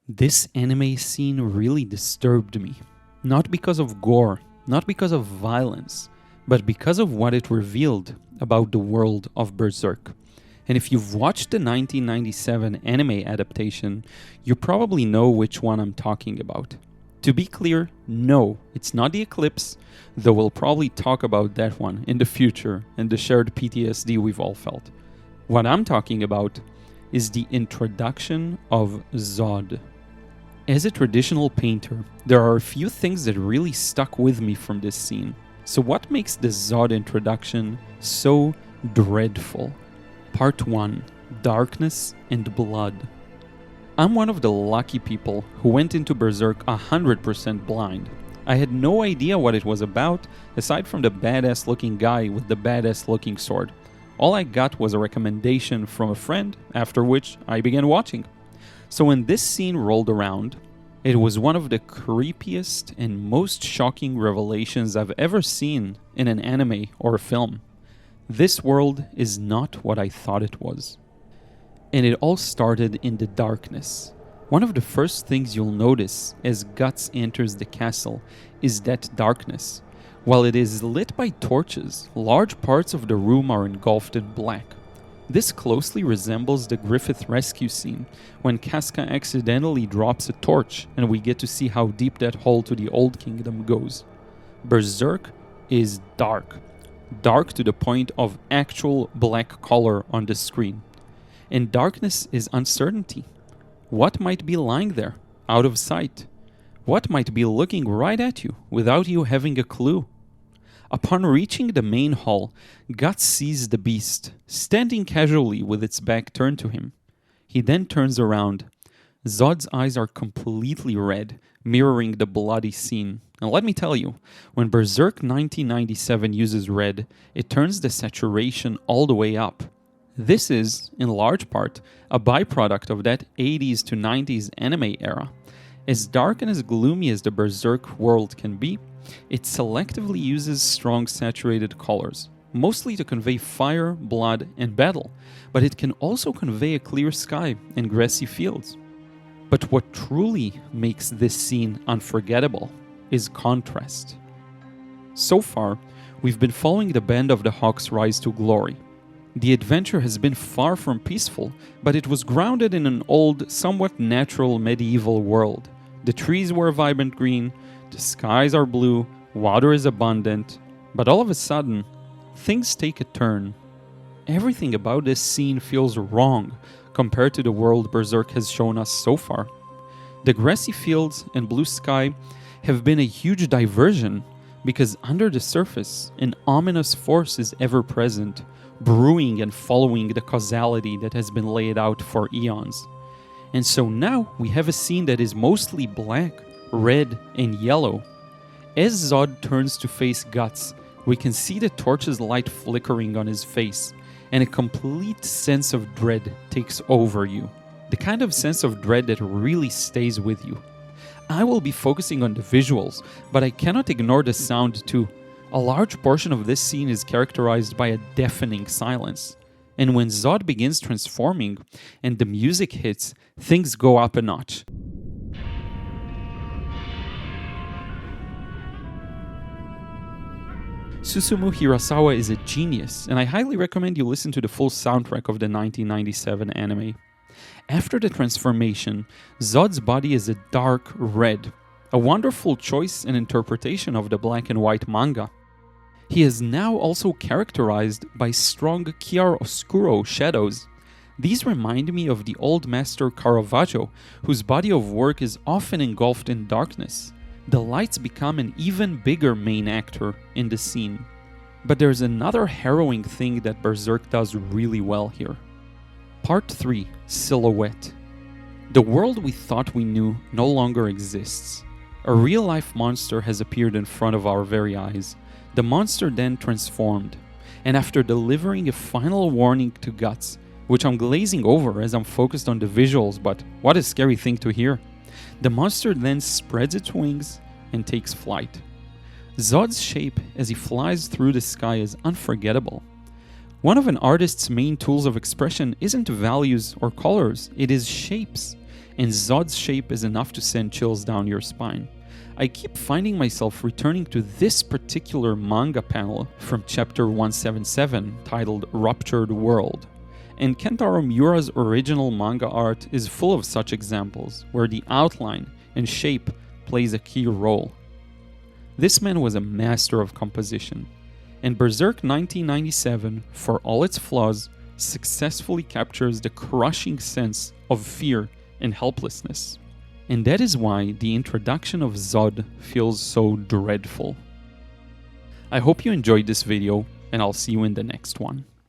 This anime scene really disturbed me. Not because of gore, not because of violence, but because of what it revealed about the world of Berserk. And if you've watched the 1997 anime adaptation, you probably know which one I'm talking about. To be clear, no, it's not the Eclipse, though we'll probably talk about that one in the future and the shared PTSD we've all felt. What I'm talking about is the introduction of Zodd. As a traditional painter, there are a few things that really stuck with me from this scene. So what makes the Zodd introduction so dreadful? Part 1. Darkness and Blood. I'm one of the lucky people who went into Berserk 100% blind. I had no idea what it was about, aside from the badass looking guy with the badass looking sword. All I got was a recommendation from a friend, after which I began watching. So when this scene rolled around, it was one of the creepiest and most shocking revelations I've ever seen in an anime or a film. This world is not what I thought it was. And it all started in the darkness. One of the first things you'll notice as Guts enters the castle is that darkness. While it is lit by torches, large parts of the room are engulfed in black. This closely resembles the Griffith rescue scene, when Casca accidentally drops a torch and we get to see how deep that hole to the Old Kingdom goes. Berserk is dark. Dark to the point of actual black color on the screen. And darkness is uncertainty. What might be lying there, out of sight? What might be looking right at you, without you having a clue? Upon reaching the main hall, Guts sees the beast, standing casually with its back turned to him. He then turns around. Zodd's eyes are completely red, mirroring the bloody scene. And let me tell you, when Berserk 1997 uses red, it turns the saturation all the way up. This is, in large part, a byproduct of that 80s to 90s anime era. As dark and as gloomy as the Berserk world can be, it selectively uses strong saturated colors, mostly to convey fire, blood, and battle, but it can also convey a clear sky and grassy fields. But what truly makes this scene unforgettable is contrast. So far, we've been following the band of the Hawk's rise to glory. The adventure has been far from peaceful, but it was grounded in an old, somewhat natural medieval world. The trees were vibrant green, the skies are blue, water is abundant, but all of a sudden, things take a turn. Everything about this scene feels wrong compared to the world Berserk has shown us so far. The grassy fields and blue sky have been a huge diversion because under the surface, an ominous force is ever present, brewing and following the causality that has been laid out for eons. And so now we have a scene that is mostly black, red, and yellow. As Zodd turns to face Guts, we can see the torch's light flickering on his face, and a complete sense of dread takes over you. The kind of sense of dread that really stays with you. I will be focusing on the visuals, but I cannot ignore the sound too. A large portion of this scene is characterized by a deafening silence. And when Zodd begins transforming and the music hits, things go up a notch. Susumu Hirasawa is a genius, and I highly recommend you listen to the full soundtrack of the 1997 anime. After the transformation, Zodd's body is a dark red, a wonderful choice and interpretation of the black and white manga. He is now also characterized by strong chiaroscuro shadows. These remind me of the old master Caravaggio, whose body of work is often engulfed in darkness. The lights become an even bigger main actor in the scene. But there's another harrowing thing that Berserk does really well here. Part 3. Silhouette. The world we thought we knew no longer exists. A real-life monster has appeared in front of our very eyes. The monster then transformed, and after delivering a final warning to Guts, which I'm glazing over as I'm focused on the visuals, but what a scary thing to hear, the monster then spreads its wings and takes flight. Zodd's shape as he flies through the sky is unforgettable. One of an artist's main tools of expression isn't values or colors, it is shapes. And Zodd's shape is enough to send chills down your spine. I keep finding myself returning to this particular manga panel from chapter 177 titled Ruptured World. And Kentaro Miura's original manga art is full of such examples, where the outline and shape plays a key role. This man was a master of composition, and Berserk 1997, for all its flaws, successfully captures the crushing sense of fear and helplessness. And that is why the introduction of Zodd feels so dreadful. I hope you enjoyed this video, and I'll see you in the next one.